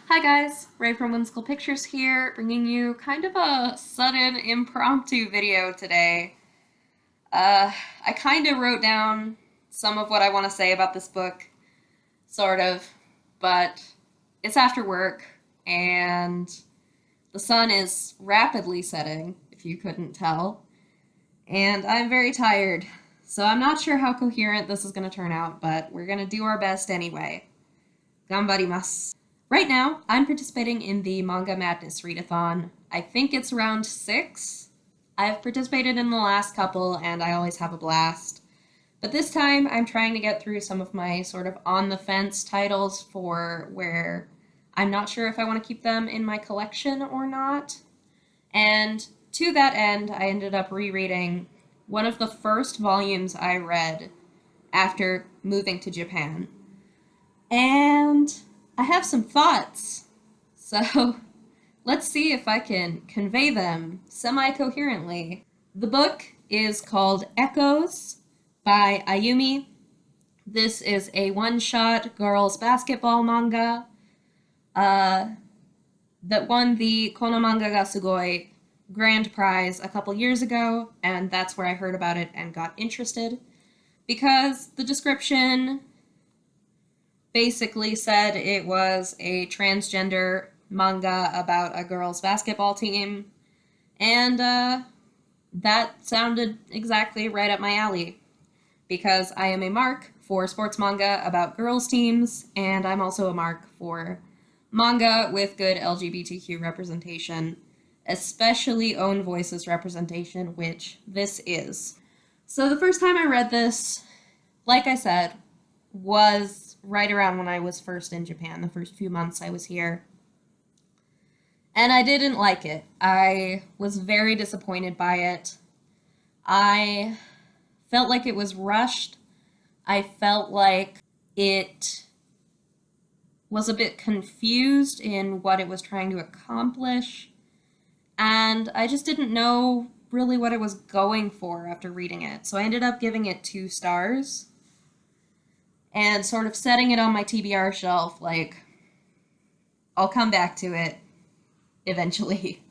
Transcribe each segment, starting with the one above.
Hi guys, Ray from Whimsical Pictures here, bringing you kind of a sudden impromptu video today. Uh, I kind of wrote down some of what I want to say about this book, sort of, but it's after work and the sun is rapidly setting, if you couldn't tell, and I'm very tired, so I'm not sure how coherent this is going to turn out, but we're going to do our best anyway. Ganbarimasu. Right now, I'm participating in the Manga Madness Readathon. I think it's round 6. I've participated in the last couple, and I always have a blast. But this time, I'm trying to get through some of my sort of on-the-fence titles for where I'm not sure if I want to keep them in my collection or not. And to that end, I ended up rereading one of the first volumes I read after moving to Japan. And I have some thoughts, so let's see if I can convey them semi-coherently. The book is called Echoes by Ayumi. This is a one-shot girls basketball manga that won the Kono Manga ga Sugoi grand prize a couple years ago, and that's where I heard about it and got interested, because the description basically said it was a transgender manga about a girls' basketball team, and that sounded exactly right up my alley, because I am a mark for sports manga about girls' teams, and I'm also a mark for manga with good LGBTQ representation, especially own voices representation, which this is. So the first time I read this, like I said, was right around when I was first in Japan, the first few months I was here. And I didn't like it. I was very disappointed by it. I felt like it was rushed. I felt like it was a bit confused in what it was trying to accomplish. And I just didn't know really what it was going for after reading it. So I ended up giving it 2 stars and sort of setting it on my TBR shelf, like, I'll come back to it eventually.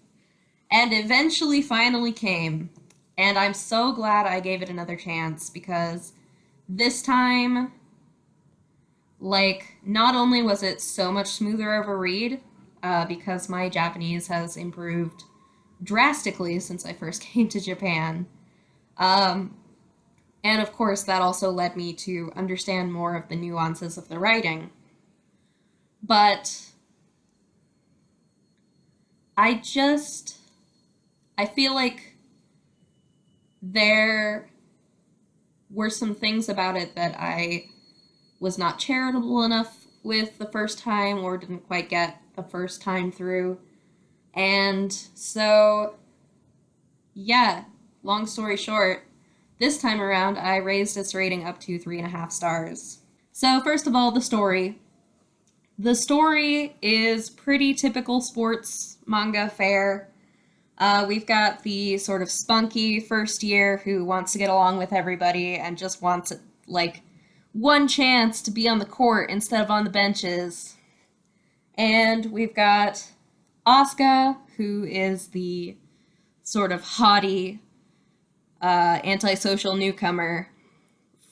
And eventually finally came, and I'm so glad I gave it another chance, because this time, like, not only was it so much smoother of a read, because my Japanese has improved drastically since I first came to Japan, and of course, that also led me to understand more of the nuances of the writing. But I feel like there were some things about it that I was not charitable enough with the first time, or didn't quite get the first time through. And so, yeah, long story short, this time around, I raised its rating up to 3.5 stars. So first of all, the story. The story is pretty typical sports manga fare. We've got the sort of spunky first year who wants to get along with everybody and just wants, like, one chance to be on the court instead of on the benches. And we've got Asuka, who is the sort of haughty, antisocial newcomer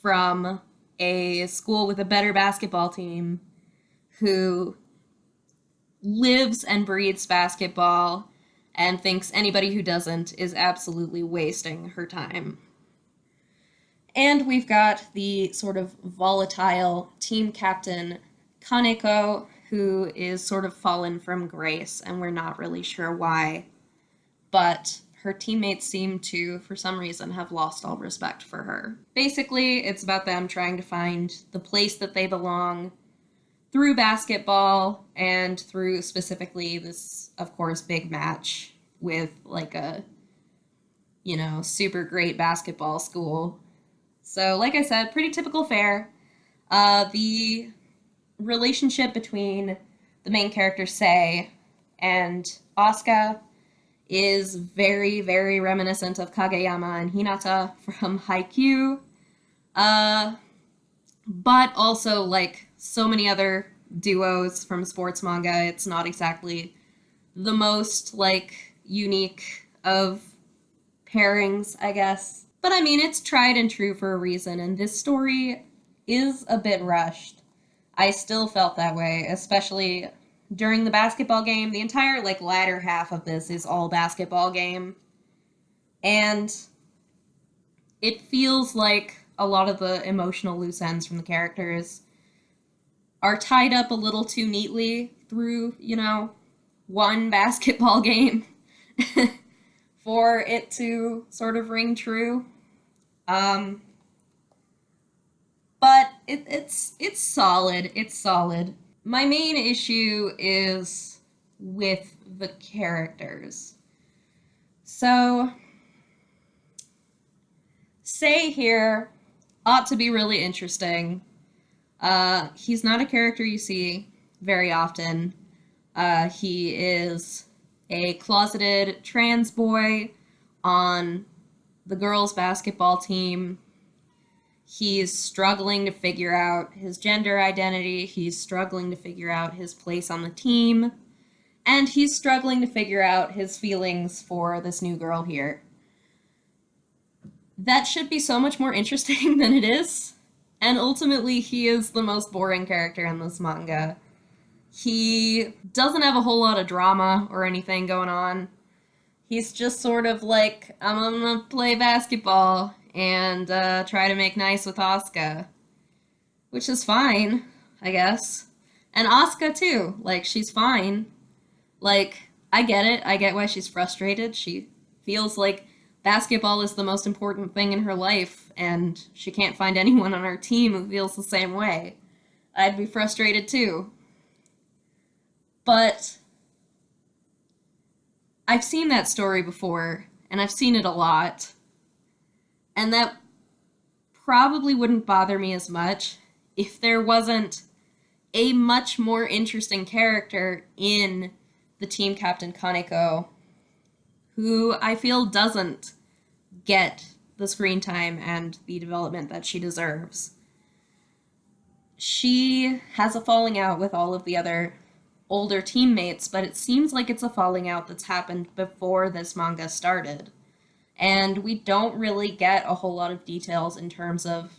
from a school with a better basketball team, who lives and breathes basketball and thinks anybody who doesn't is absolutely wasting her time. And we've got the sort of volatile team captain, Kaneko, who is sort of fallen from grace, and we're not really sure why, but her teammates seem to, for some reason, have lost all respect for her. Basically, it's about them trying to find the place that they belong through basketball, and through specifically this, of course, big match with, like, a, super great basketball school. So, like I said, pretty typical fare. The relationship between the main character, Sei, and Asuka is very, very reminiscent of Kageyama and Hinata from Haikyuu, but also, like so many other duos from sports manga. It's not exactly the most, like, unique of pairings, I guess. But I mean, it's tried and true for a reason, and this story is a bit rushed. I still felt that way, especially during the basketball game. The entire, like, latter half of this is all basketball game. And it feels like a lot of the emotional loose ends from the characters are tied up a little too neatly through, one basketball game for it to sort of ring true. But it's solid. It's solid. My main issue is with the characters. So, Sei here ought to be really interesting. He's not a character you see very often. He is a closeted trans boy on the girls' basketball team. He's struggling to figure out his gender identity. He's struggling to figure out his place on the team. And he's struggling to figure out his feelings for this new girl here. That should be so much more interesting than it is. And ultimately, he is the most boring character in this manga. He doesn't have a whole lot of drama or anything going on. He's just sort of like, I'm gonna play basketball and try to make nice with Asuka. Which is fine, I guess. And Asuka, too. Like, she's fine. Like, I get it. I get why she's frustrated. She feels like basketball is the most important thing in her life, and she can't find anyone on her team who feels the same way. I'd be frustrated, too. But I've seen that story before, and I've seen it a lot. And that probably wouldn't bother me as much if there wasn't a much more interesting character in the team captain Kaneko, who I feel doesn't get the screen time and the development that she deserves. She has a falling out with all of the other older teammates, but it seems like it's a falling out that's happened before this manga started. And we don't really get a whole lot of details in terms of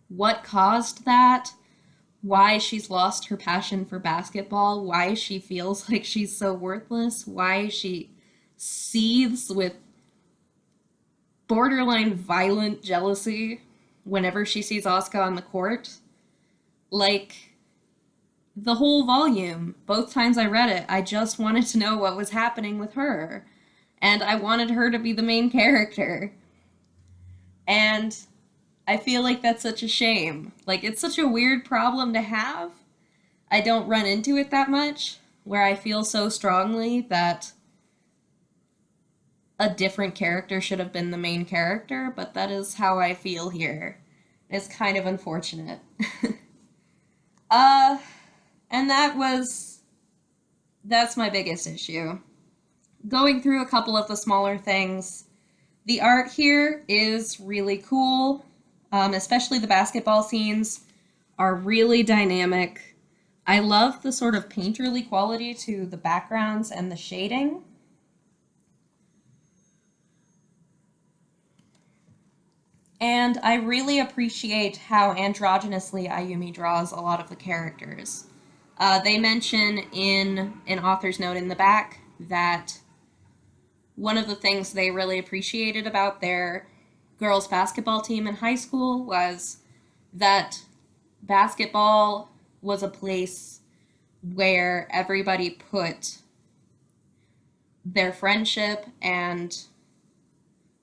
what caused that, why she's lost her passion for basketball, why she feels like she's so worthless, why she seethes with borderline violent jealousy whenever she sees Asuka on the court. Like, the whole volume, both times I read it, I just wanted to know what was happening with her. And I wanted her to be the main character. And I feel like that's such a shame. Like, it's such a weird problem to have. I don't run into it that much, where I feel so strongly that a different character should have been the main character, but that is how I feel here. It's kind of unfortunate. And that's my biggest issue. Going through a couple of the smaller things, the art here is really cool, especially the basketball scenes are really dynamic. I love the sort of painterly quality to the backgrounds and the shading. And I really appreciate how androgynously Ayumi draws a lot of the characters. They mention in an author's note in the back that one of the things they really appreciated about their girls' basketball team in high school was that basketball was a place where everybody put their friendship and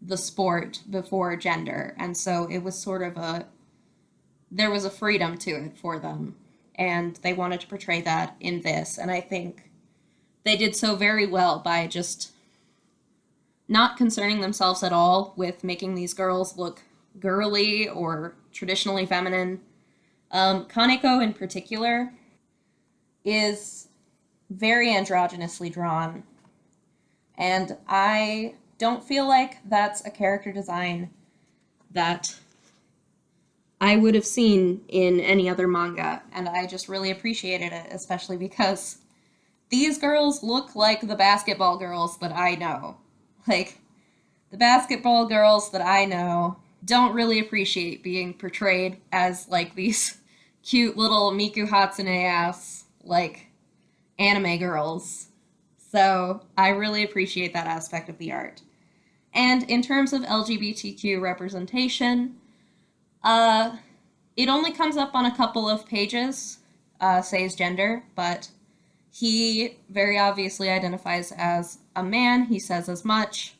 the sport before gender. And so it was sort of there was a freedom to it for them. And they wanted to portray that in this. And I think they did so very well by just not concerning themselves at all with making these girls look girly or traditionally feminine. Kaneko in particular is very androgynously drawn. And I don't feel like that's a character design that I would have seen in any other manga, and I just really appreciated it, especially because these girls look like the basketball girls that I know. Like, the basketball girls that I know don't really appreciate being portrayed as, like, these cute little Miku Hatsune-ass, like, anime girls. So, I really appreciate that aspect of the art. And in terms of LGBTQ representation, it only comes up on a couple of pages, Say's gender, but he very obviously identifies as a man. He says as much.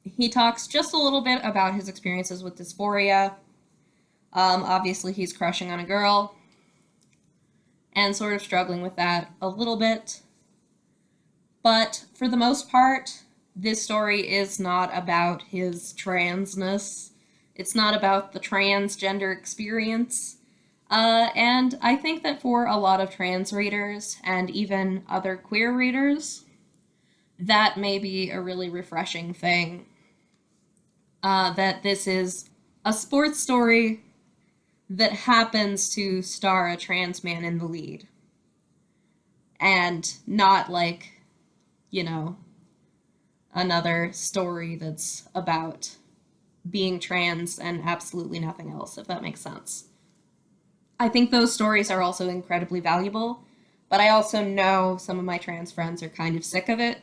He talks just a little bit about his experiences with dysphoria. Obviously, he's crushing on a girl and sort of struggling with that a little bit. But for the most part, this story is not about his transness. It's not about the transgender experience. And I think that for a lot of trans readers and even other queer readers, that may be a really refreshing thing. That this is a sports story that happens to star a trans man in the lead. And not like, you know, another story that's about being trans and absolutely nothing else, if that makes sense. I think those stories are also incredibly valuable, but I also know some of my trans friends are kind of sick of it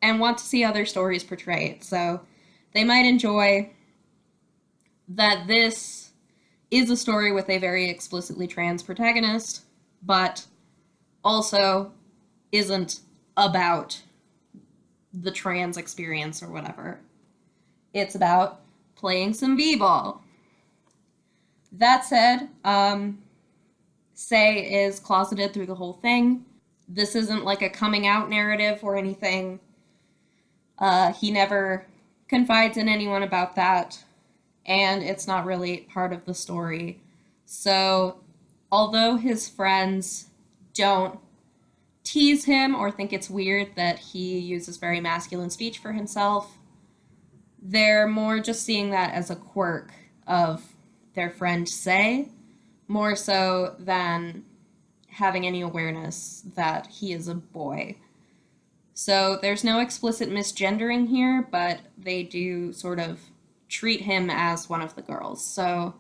and want to see other stories portrayed. So they might enjoy that this is a story with a very explicitly trans protagonist, but also isn't about the trans experience or whatever. It's about playing some b-ball. That said, Say is closeted through the whole thing. This isn't like a coming out narrative or anything. He never confides in anyone about that, and it's not really part of the story. So, although his friends don't tease him or think it's weird that he uses very masculine speech for himself, they're more just seeing that as a quirk of their friend Say, more so than having any awareness that he is a boy. So there's no explicit misgendering here, but they do sort of treat him as one of the girls. So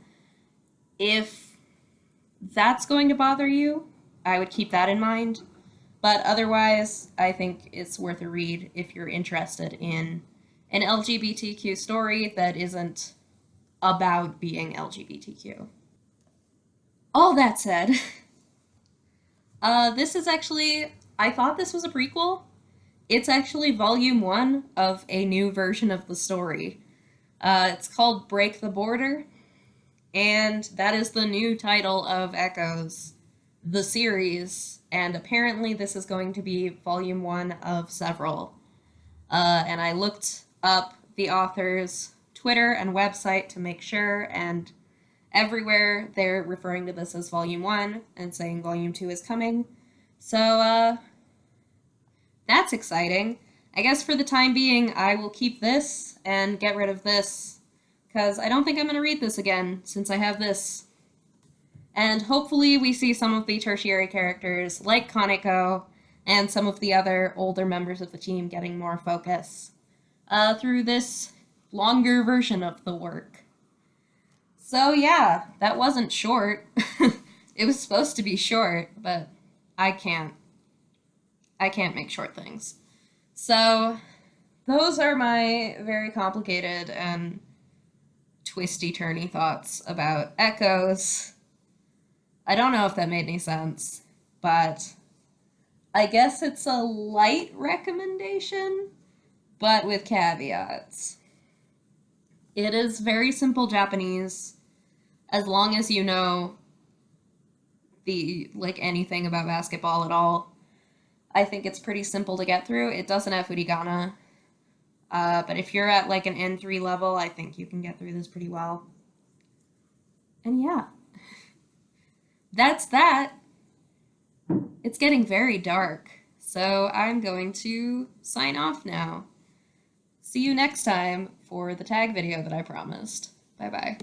if that's going to bother you, I would keep that in mind. But otherwise, I think it's worth a read if you're interested in an LGBTQ story that isn't about being LGBTQ. All that said, this is actually, I thought this was a prequel. It's actually volume 1 of a new version of the story. It's called Break the Border, and that is the new title of Echoes, the series, and apparently this is going to be volume 1 of several. And I looked up the author's Twitter and website to make sure, and everywhere they're referring to this as volume 1 and saying volume 2 is coming. So, that's exciting. I guess for the time being, I will keep this and get rid of this, because I don't think I'm going to read this again since I have this. And hopefully we see some of the tertiary characters, like Kaneko, and some of the other older members of the team getting more focus through this longer version of the work. So yeah, that wasn't short. It was supposed to be short, but I can't make short things. So those are my very complicated and twisty-turny thoughts about Echoes. I don't know if that made any sense, but I guess it's a light recommendation, but with caveats. It is very simple Japanese, as long as you know anything about basketball at all. I think it's pretty simple to get through. It doesn't have furigana, but if you're at like an N3 level, I think you can get through this pretty well. And yeah, that's that. It's getting very dark, so I'm going to sign off now. See you next time for the tag video that I promised. Bye bye.